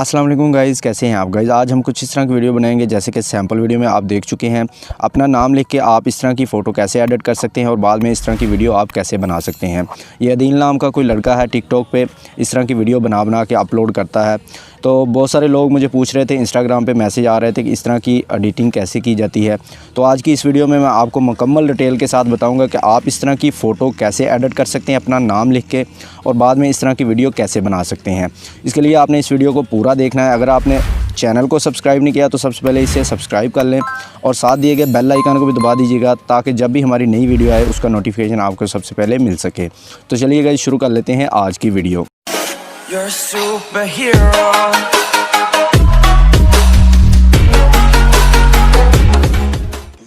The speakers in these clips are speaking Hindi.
अस्सलाम वालेकुम गाइज़, कैसे हैं आप गाइज़। आज हम कुछ इस तरह की वीडियो बनाएंगे जैसे कि सैम्पल वीडियो में आप देख चुके हैं। अपना नाम लिख के आप इस तरह की फ़ोटो कैसे एडिट कर सकते हैं और बाद में इस तरह की वीडियो आप कैसे बना सकते हैं। ये अदील नाम का कोई लड़का है, टिकटॉक पे इस तरह की वीडियो बना के अपलोड करता है। तो बहुत सारे लोग मुझे पूछ रहे थे, इंस्टाग्राम पे मैसेज आ रहे थे कि इस तरह की एडिटिंग कैसे की जाती है। तो आज की इस वीडियो में मैं आपको मुकम्मल डिटेल के साथ बताऊंगा कि आप इस तरह की फ़ोटो कैसे एडिट कर सकते हैं अपना नाम लिख के और बाद में इस तरह की वीडियो कैसे बना सकते हैं। इसके लिए आपने इस वीडियो को पूरा देखना है। अगर आपने चैनल को सब्सक्राइब नहीं किया तो सबसे पहले इसे सब्सक्राइब कर लें और साथ दिए गए बेल आइकन को भी दबा दीजिएगा ताकि जब भी हमारी नई वीडियो आए उसका नोटिफिकेशन आपको सबसे पहले मिल सके। तो चलिए गाइस, शुरू कर लेते हैं आज की वीडियो। You're a superhero.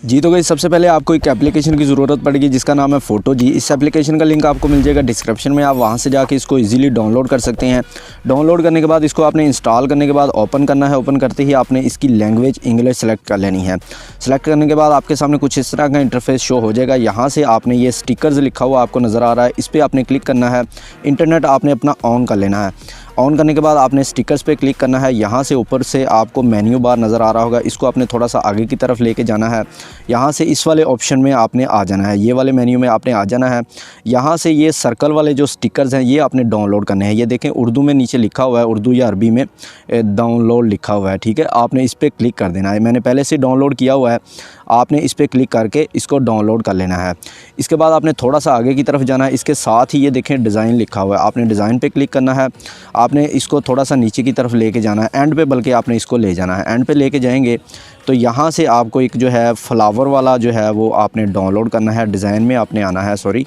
जी तो गाइस, सबसे पहले आपको एक एप्लीकेशन की ज़रूरत पड़ेगी जिसका नाम है TubeTv। इस एप्लीकेशन का लिंक आपको मिल जाएगा डिस्क्रिप्शन में। आप वहां से जाके इसको इजीली डाउनलोड कर सकते हैं। डाउनलोड करने के बाद इसको आपने इंस्टॉल करने के बाद ओपन करना है। ओपन करते ही आपने इसकी लैंग्वेज इंग्लिश सेलेक्ट कर लेनी है। सेलेक्ट करने के बाद आपके सामने कुछ इस तरह का इंटरफेस शो हो जाएगा। यहाँ से आपने ये स्टिकर्स लिखा हुआ आपको नज़र आ रहा है, इस पर आपने क्लिक करना है। इंटरनेट आपने अपना ऑन कर लेना है। ऑन करने के बाद आपने स्टिकर्स पे क्लिक करना है। यहाँ से ऊपर से आपको मेन्यू बार नज़र आ रहा होगा, इसको आपने थोड़ा सा आगे की तरफ लेके जाना है। यहाँ से इस वाले ऑप्शन में आपने आ जाना है, ये वाले मेन्यू में आपने आ जाना है। यहाँ से ये सर्कल वाले जो स्टिकर्स हैं ये आपने डाउनलोड करने हैं। ये देखें उर्दू में नीचे लिखा हुआ है, उर्दू या अरबी में डाउनलोड लिखा हुआ है, ठीक है। आपने इस पर क्लिक कर देना है। मैंने पहले से डाउनलोड किया हुआ है, आपने इस पर क्लिक करके इसको डाउनलोड कर लेना है। इसके बाद आपने थोड़ा सा आगे की तरफ जाना है। इसके साथ ही ये देखें डिज़ाइन लिखा हुआ है, आपने डिज़ाइन पे क्लिक करना है। आपने इसको थोड़ा सा नीचे की तरफ लेके जाना है, एंड पे बल्कि आपने इसको ले जाना है। एंड पे लेके जाएंगे तो यहाँ से आपको एक जो है फ्लावर वाला जो है वो आपने डाउनलोड करना है। डिज़ाइन में आपने आना है,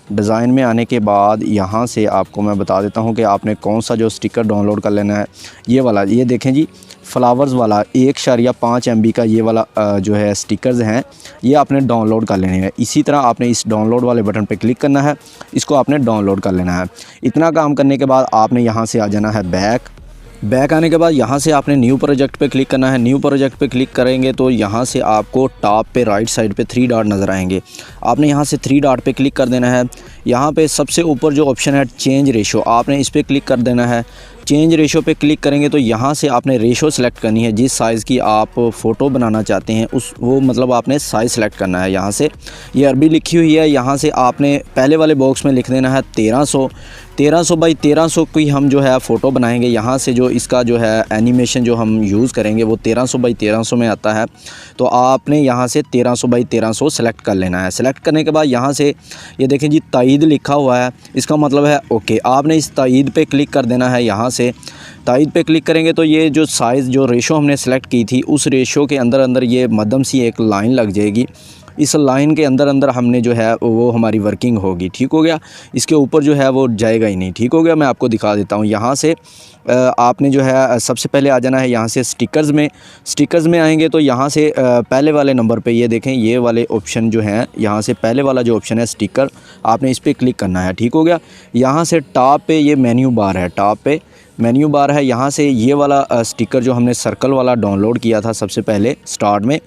डिज़ाइन में आने के बाद यहाँ से आपको मैं बता देता हूँ कि आपने कौन सा जो स्टिकर डाउनलोड कर लेना है। ये वाला, ये देखें जी, फ्लावर्स वाला 1.5 MB का ये वाला जो है स्टिकर्स हैं, ये आपने डाउनलोड कर लेने हैं। इसी तरह आपने इस डाउनलोड वाले बटन पे क्लिक करना है, इसको आपने डाउनलोड कर लेना है। इतना काम करने के बाद आपने यहाँ से आ जाना है बैक आने के बाद यहाँ से आपने न्यू प्रोजेक्ट पे क्लिक करना है। न्यू प्रोजेक्ट पे क्लिक करेंगे तो यहाँ से आपको टॉप पे राइट साइड पे 3 डॉट नज़र आएंगे। आपने यहाँ से 3 डॉट पे क्लिक कर देना है। यहाँ पे सबसे ऊपर जो ऑप्शन है चेंज रेशो, आपने इस पर क्लिक कर देना है। चेंज रेशो पे क्लिक करेंगे तो यहाँ से आपने रेशो सेलेक्ट करनी है, जिस साइज़ की आप फ़ोटो बनाना चाहते हैं वो मतलब आपने साइज़ सेलेक्ट करना है। यहाँ से ये अरबी लिखी हुई है, यहाँ से आपने पहले वाले बॉक्स में लिख देना है 1300 बाई 1300 की हम जो है फ़ोटो बनाएंगे। यहाँ से जो इसका जो है एनिमेशन जो हम यूज़ करेंगे वो 1300 बाई 1300 में आता है। तो आपने यहाँ से 1300 बाई 1300 सेलेक्ट कर लेना है। सेलेक्ट करने के बाद यहाँ से ये देखें जी तायीद लिखा हुआ है, इसका मतलब है ओके। आपने इस तायीद पे क्लिक कर देना है। यहाँ से तायीद पे क्लिक करेंगे तो ये जो साइज़ जो रेशो हमने सेलेक्ट की थी उस रेशो के अंदर ये मध्यम सी एक लाइन लग जाएगी। इस लाइन के अंदर हमने जो है वो हमारी वर्किंग होगी, ठीक हो गया। इसके ऊपर जो है वो जाएगा ही नहीं, ठीक हो गया। मैं आपको दिखा देता हूँ। यहाँ से आपने जो है सबसे पहले आ जाना है यहाँ से स्टिकर्स में आएंगे तो यहाँ से पहले वाले नंबर पे ये देखें, ये वाले ऑप्शन जो हैं, यहाँ से पहले वाला जो ऑप्शन है स्टिकर, आपने इस पर क्लिक करना है, ठीक हो गया। यहाँ से टॉप पे ये मेन्यू बार है, टॉप पे मेन्यू बार है। यहाँ से ये वाला स्टिकर जो हमने सर्कल वाला डाउनलोड किया था सबसे पहले स्टार्ट में,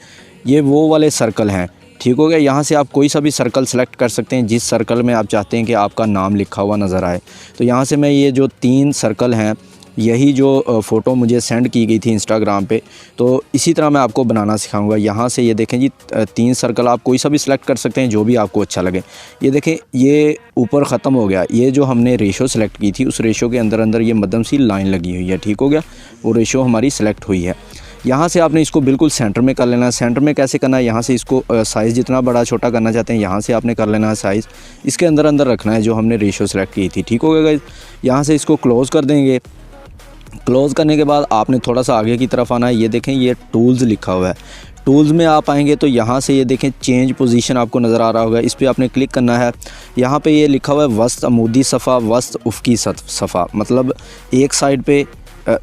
ये वो वाले सर्कल हैं, ठीक हो गया। यहाँ से आप कोई सा भी सर्कल सेलेक्ट कर सकते हैं जिस सर्कल में आप चाहते हैं कि आपका नाम लिखा हुआ नज़र आए। तो यहाँ से मैं ये जो 3 सर्कल हैं, यही जो फ़ोटो मुझे सेंड की गई थी इंस्टाग्राम पे, तो इसी तरह मैं आपको बनाना सिखाऊंगा। यहाँ से ये देखें जी 3 सर्कल आप कोई सा भी सिलेक्ट कर सकते हैं जो भी आपको अच्छा लगे। ये देखें ये ऊपर ख़त्म हो गया, ये जो हमने रेशो सेलेक्ट की थी उस रेशो के अंदर ये मध्यम सी लाइन लगी हुई है, ठीक हो गया। वो रेशो हमारी सेलेक्ट हुई है। यहाँ से आपने इसको बिल्कुल सेंटर में कर लेना है। सेंटर में कैसे करना है, यहाँ से इसको साइज़ जितना बड़ा छोटा करना चाहते हैं यहाँ से आपने कर लेना है साइज़, इसके अंदर रखना है जो हमने रेशो सेलेक्ट की थी, ठीक हो गया गाइस। यहाँ से इसको क्लोज़ कर देंगे। क्लोज़ करने के बाद आपने थोड़ा सा आगे की तरफ आना है। ये देखें ये टूल्स लिखा हुआ है, टूल्स में आप आएंगे तो यहाँ से ये देखें चेंज पोजीशन आपको नज़र आ रहा होगा, इस पर आपने क्लिक करना है। यहाँ पे ये लिखा हुआ है वस्त अमूदी सफ़ा वस्त उफ़की सफ़ा, मतलब एक साइड पे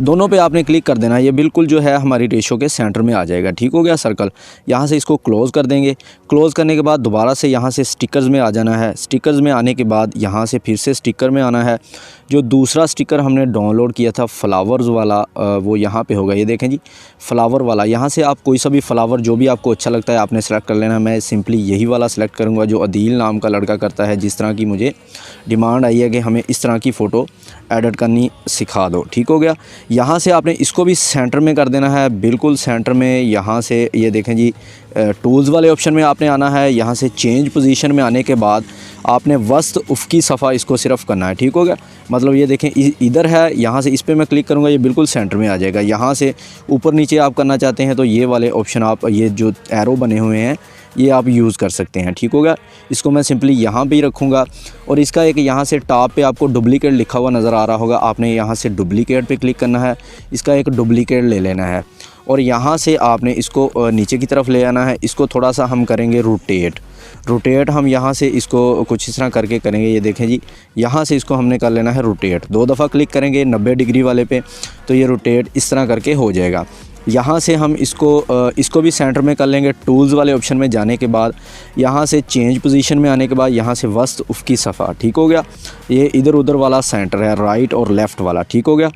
दोनों पे आपने क्लिक कर देना है। ये बिल्कुल जो है हमारी रेशो के सेंटर में आ जाएगा, ठीक हो गया सर्कल। यहाँ से इसको क्लोज़ कर देंगे। क्लोज़ करने के बाद दोबारा से यहाँ से स्टिकर्स में आ जाना है। स्टिकर्स में आने के बाद यहाँ से फिर से स्टिकर में आना है। जो दूसरा स्टिकर हमने डाउनलोड किया था फ्लावर्स वाला, वो यहाँ पे होगा, ये देखें जी फ्लावर वाला। यहाँ से आप कोई सा भी फ्लावर जो भी आपको अच्छा लगता है आपने सेलेक्ट कर लेना। मैं सिंपली यही वाला सेलेक्ट करूँगा जो अदील नाम का लड़का करता है। जिस तरह की मुझे डिमांड आई है कि हमें इस तरह की फ़ोटो एडिट करनी सिखा दो, ठीक हो गया। यहाँ से आपने इसको भी सेंटर में कर देना है, बिल्कुल सेंटर में। यहाँ से ये देखें जी, टूल्स वाले ऑप्शन में आपने आना है। यहाँ से चेंज पोजीशन में आने के बाद आपने वस्त उफ़क़ी सफ़ा इसको सिर्फ करना है, ठीक हो गया। मतलब ये देखें इधर है, यहाँ से इस पर मैं क्लिक करूँगा, ये बिल्कुल सेंटर में आ जाएगा। यहाँ से ऊपर नीचे आप करना चाहते हैं तो ये वाले ऑप्शन आप, ये जो एरो बने हुए हैं ये आप यूज़ कर सकते हैं, ठीक हो गया। इसको मैं सिंपली यहाँ पे ही रखूँगा और इसका एक यहाँ से टॉप पे आपको डुप्लीकेट लिखा हुआ नज़र आ रहा होगा, आपने यहाँ से डुप्लीकेट पे क्लिक करना है, इसका एक डुप्लीकेट ले लेना है और यहाँ से आपने इसको नीचे की तरफ ले आना है। इसको थोड़ा सा हम करेंगे रोटेट हम यहाँ से इसको कुछ इस तरह करके करेंगे। ये देखें जी, यहाँ से इसको हमने कर लेना है रोटेट। 2 दफ़ा क्लिक करेंगे 90 डिग्री वाले पे तो ये रोटेट इस तरह करके हो जाएगा। यहाँ से हम इसको भी सेंटर में कर लेंगे। टूल्स वाले ऑप्शन में जाने के बाद यहाँ से चेंज पोजीशन में आने के बाद यहाँ से वस्त उफ़क़ी सफ़ा, ठीक हो गया। ये इधर उधर वाला सेंटर है, राइट और लेफ़्ट वाला, ठीक हो गया।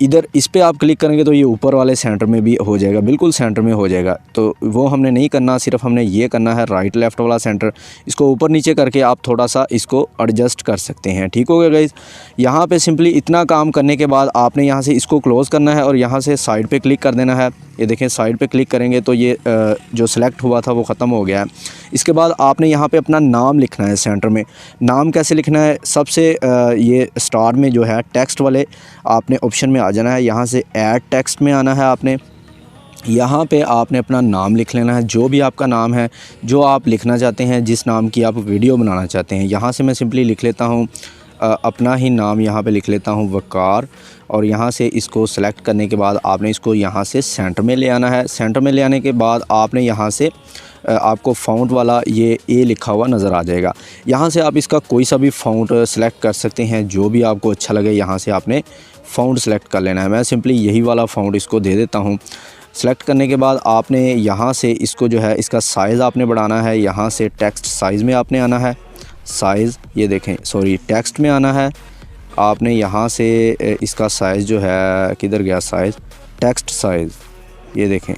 इधर इस पे आप क्लिक करेंगे तो ये ऊपर वाले सेंटर में भी हो जाएगा, बिल्कुल सेंटर में हो जाएगा। तो वो हमने नहीं करना, सिर्फ हमने ये करना है राइट लेफ़्ट वाला सेंटर। इसको ऊपर नीचे करके आप थोड़ा सा इसको एडजस्ट कर सकते हैं, ठीक हो गया गाइज़। यहाँ पे सिंपली इतना काम करने के बाद आपने यहाँ से इसको क्लोज़ करना है और यहाँ से साइड पे क्लिक कर देना है। ये देखें, साइड पे क्लिक करेंगे तो ये जो सिलेक्ट हुआ था वो ख़त्म हो गया है। इसके बाद आपने यहाँ पे अपना नाम लिखना है सेंटर में। नाम कैसे लिखना है, सबसे ये स्टार में जो है टेक्स्ट वाले आपने ऑप्शन में आ जाना है। यहाँ से ऐड टेक्स्ट में आना है आपने। यहाँ पे आपने अपना नाम लिख लेना है, जो भी आपका नाम है, जो आप लिखना चाहते हैं, जिस नाम की आप वीडियो बनाना चाहते हैं। यहाँ से मैं सिंपली लिख लेता हूँ अपना ही नाम, यहाँ पे लिख लेता हूँ वकार। और यहाँ से इसको सेलेक्ट करने के बाद आपने इसको यहाँ से सेंटर में ले आना है। सेंटर में ले आने के बाद आपने यहाँ से आपको फ़ॉन्ट वाला ये ए लिखा हुआ नज़र आ जाएगा। यहाँ से आप इसका कोई सा भी फ़ॉन्ट सेलेक्ट कर सकते हैं, जो भी आपको अच्छा लगे। यहाँ से आपने फ़ॉन्ट सेलेक्ट कर लेना है। मैं सिंपली यही वाला फ़ॉन्ट इसको दे देता हूँ। सेलेक्ट करने के बाद आपने यहाँ से इसको जो है इसका साइज़ आपने बढ़ाना है। यहाँ से टेक्स्ट साइज़ में आपने आना है, साइज़ ये देखें, सॉरी टेक्स्ट में आना है आपने। यहाँ से इसका साइज़ जो है, किधर गया साइज़, टेक्स्ट साइज़, ये देखें,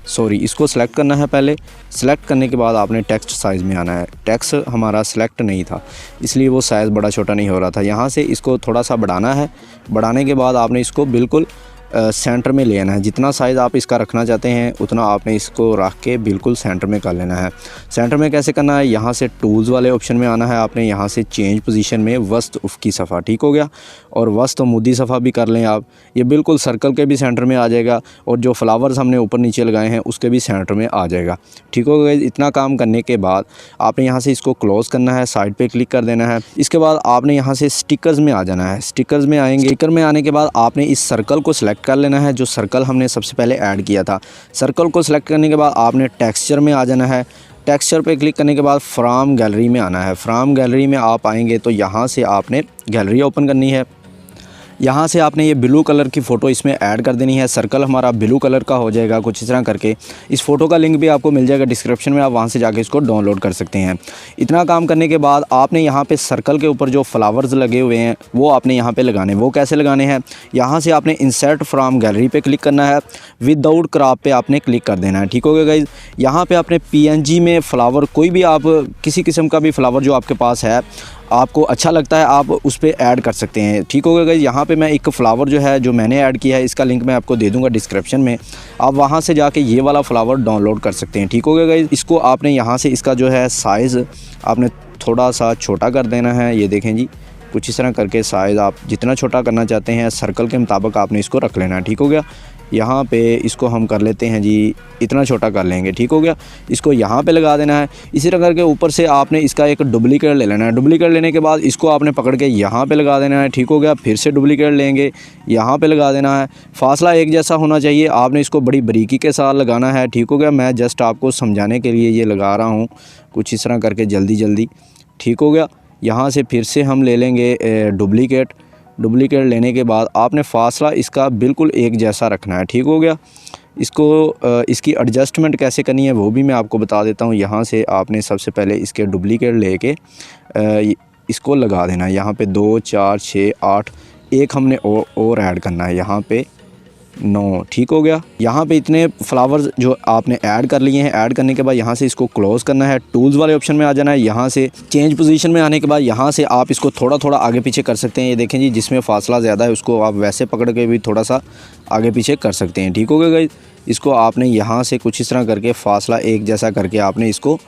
सॉरी इसको सेलेक्ट करना है पहले। सेलेक्ट करने के बाद आपने टेक्स्ट साइज़ में आना है। टेक्स्ट हमारा सेलेक्ट नहीं था इसलिए वो साइज़ बड़ा छोटा नहीं हो रहा था। यहाँ से इसको थोड़ा सा बढ़ाना है। बढ़ाने के बाद आपने इसको बिल्कुल सेंटर में ले आना है। जितना साइज़ आप इसका रखना चाहते हैं उतना आपने इसको रख के बिल्कुल सेंटर में कर लेना है। सेंटर में कैसे करना है, यहाँ से टूल्स वाले ऑप्शन में आना है आपने। यहाँ से चेंज पोजीशन में वस्त उफ़क़ी सफ़ा, ठीक हो गया। और वस्त मुद्दी सफ़ा भी कर लें आप, ये बिल्कुल सर्कल के भी सेंटर में आ जाएगा और जो फ्लावर्स हमने ऊपर नीचे लगाए हैं उसके भी सेंटर में आ जाएगा, ठीक हो गया। इतना काम करने के बाद आपने यहाँ से इसको क्लोज़ करना है, साइड पर क्लिक कर देना है। इसके बाद आपने यहाँ से स्टिकर्स में आ जाना है। स्टिकर्स में आएंगे, स्टिकर में आने के बाद आपने इस सर्कल को सिलेक्ट कर लेना है, जो सर्कल हमने सबसे पहले ऐड किया था। सर्कल को सिलेक्ट करने के बाद आपने टेक्सचर में आ जाना है। टेक्सचर पे क्लिक करने के बाद फ्रॉम गैलरी में आना है। फ्रॉम गैलरी में आप आएंगे तो यहाँ से आपने गैलरी ओपन करनी है। यहाँ से आपने ये ब्लू कलर की फ़ोटो इसमें ऐड कर देनी है। सर्कल हमारा ब्लू कलर का हो जाएगा कुछ इस तरह करके। इस फ़ोटो का लिंक भी आपको मिल जाएगा डिस्क्रिप्शन में, आप वहाँ से जाके इसको डाउनलोड कर सकते हैं। इतना काम करने के बाद आपने यहाँ पे सर्कल के ऊपर जो फ्लावर्स लगे हुए हैं वो आपने यहाँ पे लगाने। वो कैसे लगाने हैं, यहाँ से आपने इंसर्ट फ्रॉम गैलरी पे क्लिक करना है, विदाउट क्रॉप पे आपने क्लिक कर देना है, ठीक हो गया गाइज़। यहाँ पे आपने PNG में फ्लावर, कोई भी आप किसी किस्म का भी फ्लावर जो आपके पास है, आपको अच्छा लगता है, आप उस पर ऐड कर सकते हैं, ठीक हो गया गाइज़। यहाँ पे मैं एक फ़्लावर जो है जो मैंने ऐड किया है, इसका लिंक मैं आपको दे दूँगा डिस्क्रिप्शन में, आप वहाँ से जाके ये वाला फ़्लावर डाउनलोड कर सकते हैं, ठीक हो गया गाइज़। इसको आपने यहाँ से इसका जो है साइज़ आपने थोड़ा सा छोटा कर देना है। ये देखें जी, कुछ इस तरह करके साइज़ आप जितना छोटा करना चाहते हैं सर्कल के मुताबिक आपने इसको रख लेना है, ठीक हो गया। यहाँ पे इसको हम कर लेते हैं जी, इतना छोटा कर लेंगे, ठीक हो गया। इसको यहाँ पे लगा देना है। इसी तरह करके ऊपर से आपने इसका एक डुप्लीकेट ले लेना है। डुप्लीकेट लेने के बाद इसको आपने पकड़ के यहाँ पे लगा देना है, ठीक हो गया। फिर से डुप्लीकेट लेंगे, यहाँ पे लगा देना है। फासला एक जैसा होना चाहिए, आपने इसको बड़ी बारीकी के साथ लगाना है, ठीक हो गया। मैं जस्ट आपको समझाने के लिए ये लगा रहा हूँ, कुछ इस तरह करके जल्दी जल्दी, ठीक हो गया। यहाँ से फिर से हम ले लेंगे डुप्लीकेट। डुप्लीकेट लेने के बाद आपने फासला इसका बिल्कुल एक जैसा रखना है, ठीक हो गया। इसको इसकी एडजस्टमेंट कैसे करनी है वो भी मैं आपको बता देता हूँ। यहाँ से आपने सबसे पहले इसके डुप्लीकेट लेके इसको लगा देना है। यहाँ पे 2 4 6 8 एक हमने और ऐड करना है। यहाँ पे 9। ठीक हो गया। यहाँ पे इतने फ्लावर्स जो आपने ऐड कर लिए हैं, ऐड करने के बाद यहाँ से इसको क्लोज़ करना है, टूल्स वाले ऑप्शन में आ जाना है। यहाँ से चेंज पोजीशन में आने के बाद यहाँ से आप इसको थोड़ा थोड़ा आगे पीछे कर सकते हैं। ये देखें जी, जिसमें फासला ज़्यादा है उसको आप वैसे पकड़ के भी थोड़ा सा आगे पीछे कर सकते हैं। ठीक हो गया गाइस। इसको आपने यहाँ से कुछ इस तरह करके फासला एक जैसा करके आपने इसको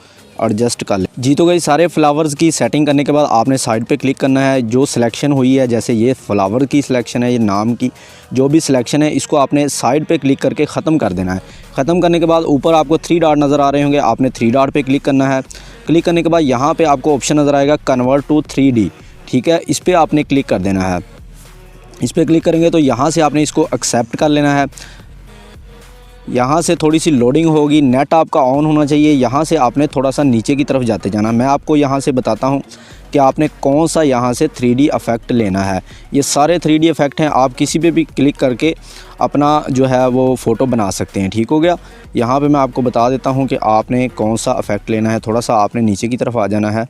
एडजस्ट कर ले जी। तो गाइस सारे फ्लावर्स की सेटिंग करने के बाद आपने साइड पे क्लिक करना है। जो सिलेक्शन हुई है, जैसे ये फ्लावर की सिलेक्शन है, ये नाम की जो भी सिलेक्शन है, इसको आपने साइड पे क्लिक करके ख़त्म कर देना है। ख़त्म करने के बाद ऊपर आपको 3 डॉट नज़र आ रहे होंगे, आपने 3 डॉट पे क्लिक करना है। क्लिक करने के बाद यहाँ पर आपको ऑप्शन नज़र आएगा कन्वर्ट टू 3D। ठीक है, इस पर आपने क्लिक कर देना है। इस पर क्लिक करेंगे तो यहाँ से आपने इसको एक्सेप्ट कर लेना है। यहाँ से थोड़ी सी लोडिंग होगी, नेट आपका ऑन होना चाहिए। यहाँ से आपने थोड़ा सा नीचे की तरफ जाते जाना। मैं आपको यहाँ से बताता हूँ कि आपने कौन सा यहाँ से 3D इफ़ेक्ट लेना है। ये सारे 3D इफ़ेक्ट हैं, आप किसी पे भी क्लिक करके अपना जो है वो फ़ोटो बना सकते हैं। ठीक हो गया। यहाँ पे मैं आपको बता देता हूँ कि आपने कौन सा इफ़ेक्ट लेना है। थोड़ा सा आपने नीचे की तरफ आ जाना है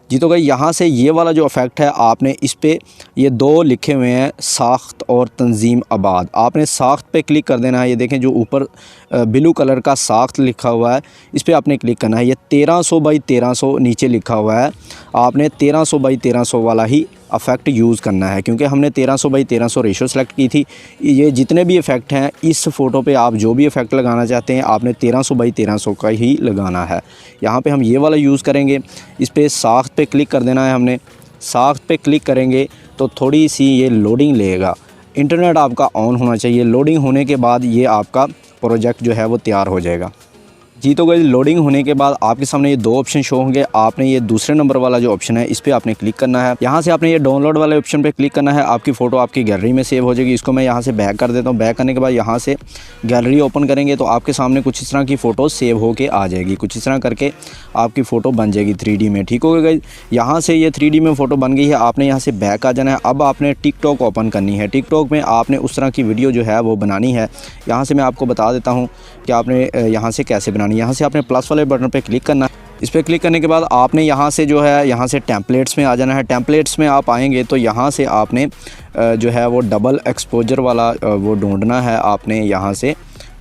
जी। तो भाई यहाँ से ये वाला जो इफ़ेक्ट है, आपने इस पे ये 2 लिखे हुए हैं, साख्त और तंजीम आबाद। आपने साख्त पे क्लिक कर देना है। ये देखें जो ऊपर ब्लू कलर का साख्त लिखा हुआ है, इस पे आपने क्लिक करना है। ये 1300 बाई 1300 नीचे लिखा हुआ है, आपने 1300 बाई 1300 वाला ही इफ़ेक्ट यूज़ करना है, क्योंकि हमने 1300 बाई 1300 रेशो सेलेक्ट की थी। ये जितने भी इफ़ेक्ट हैं, इस फ़ोटो पे आप जो भी इफ़ेक्ट लगाना चाहते हैं, आपने 1300 बाई 1300 का ही लगाना है। यहाँ पे हम ये वाला यूज़ करेंगे। इस पे साख्त पे क्लिक कर देना है हमने। साख्त पे क्लिक करेंगे तो थोड़ी सी ये लोडिंग लेगा। इंटरनेट आपका ऑन होना चाहिए। लोडिंग होने के बाद ये आपका प्रोजेक्ट जो है वो तैयार हो जाएगा जी। तो गाइस लोडिंग होने के बाद आपके सामने ये 2 ऑप्शन शो होंगे। आपने ये दूसरे नंबर वाला जो ऑप्शन है, इस पे आपने क्लिक करना है। यहाँ से आपने ये डाउनलोड वाले ऑप्शन पे क्लिक करना है। आपकी फ़ोटो आपकी गैलरी में सेव हो जाएगी। इसको मैं यहाँ से बैक कर देता हूँ। बैक करने के बाद यहाँ से गैलरी ओपन करेंगे तो आपके सामने कुछ इस तरह की फ़ोटो सेव होके आ जाएगी। कुछ इस तरह करके आपकी फ़ोटो बन जाएगी 3D में। ठीक हो गया गाइस। यहाँ से ये 3D में फ़ोटो बन गई है। आपने यहाँ से बैक आ जाना है। अब आपने टिकटॉक ओपन करनी है। टिकटॉक में आपने उस तरह की वीडियो जो है वो बनानी है। यहाँ से मैं आपको बता देता हूँ कि आपने यहाँ से कैसे बनानी है। यहाँ से आपने प्लस वाले बटन पे क्लिक करना है। इस पर क्लिक करने के बाद आपने यहाँ से जो है, यहाँ से टेम्पलेट्स में आ जाना है। टेम्पलेट्स में आप आएंगे तो यहाँ से आपने जो है वो डबल एक्सपोजर वाला वो ढूंढना है। आपने यहाँ से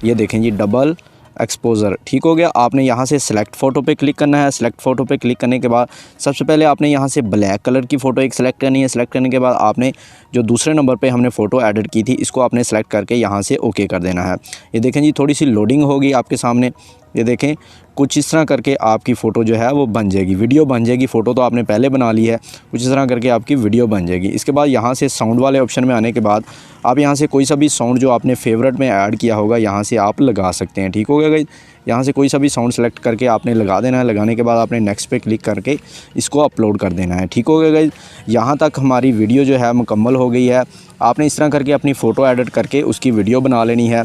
ये देखें जी, डबल एक्सपोज़र। ठीक हो गया। आपने यहाँ से सेलेक्ट फ़ोटो पे क्लिक करना है। सेलेक्ट फ़ोटो पे क्लिक करने के बाद सबसे पहले आपने यहाँ से ब्लैक कलर की फ़ोटो एक सेलेक्ट करनी है। सेलेक्ट करने के बाद आपने जो दूसरे नंबर पे हमने फ़ोटो एडिट की थी, इसको आपने सेलेक्ट करके यहाँ से ओके कर देना है। ये देखें जी, थोड़ी सी लोडिंग होगी आपके सामने। ये देखें कुछ इस तरह करके आपकी फ़ोटो जो है वो बन जाएगी, वीडियो बन जाएगी। फ़ोटो तो आपने पहले बना ली है, कुछ इस तरह करके आपकी वीडियो बन जाएगी। इसके बाद यहाँ से साउंड वाले ऑप्शन में आने के बाद आप यहाँ से कोई सा भी साउंड जो आपने फेवरेट में ऐड किया होगा, यहाँ से आप लगा सकते हैं। ठीक हो गया गाइस। यहाँ से कोई सा भी साउंड सेलेक्ट करके आपने लगा देना है। लगाने के बाद आपने नेक्स्ट पे क्लिक करके इसको अपलोड कर देना है। ठीक हो गया गाइस। यहाँ तक हमारी वीडियो जो है मुकम्मल हो गई है। आपने इस तरह करके अपनी फ़ोटो एडिट करके उसकी वीडियो बना लेनी है।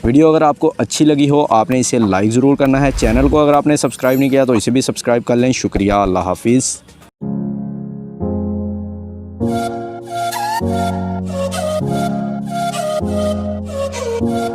वीडियो अगर आपको अच्छी लगी हो, आपने इसे लाइक ज़रूर करना है। चैनल को अगर आपने सब्सक्राइब नहीं किया तो इसे भी सब्सक्राइब कर लें। शुक्रिया। अल्लाह हाफिज़।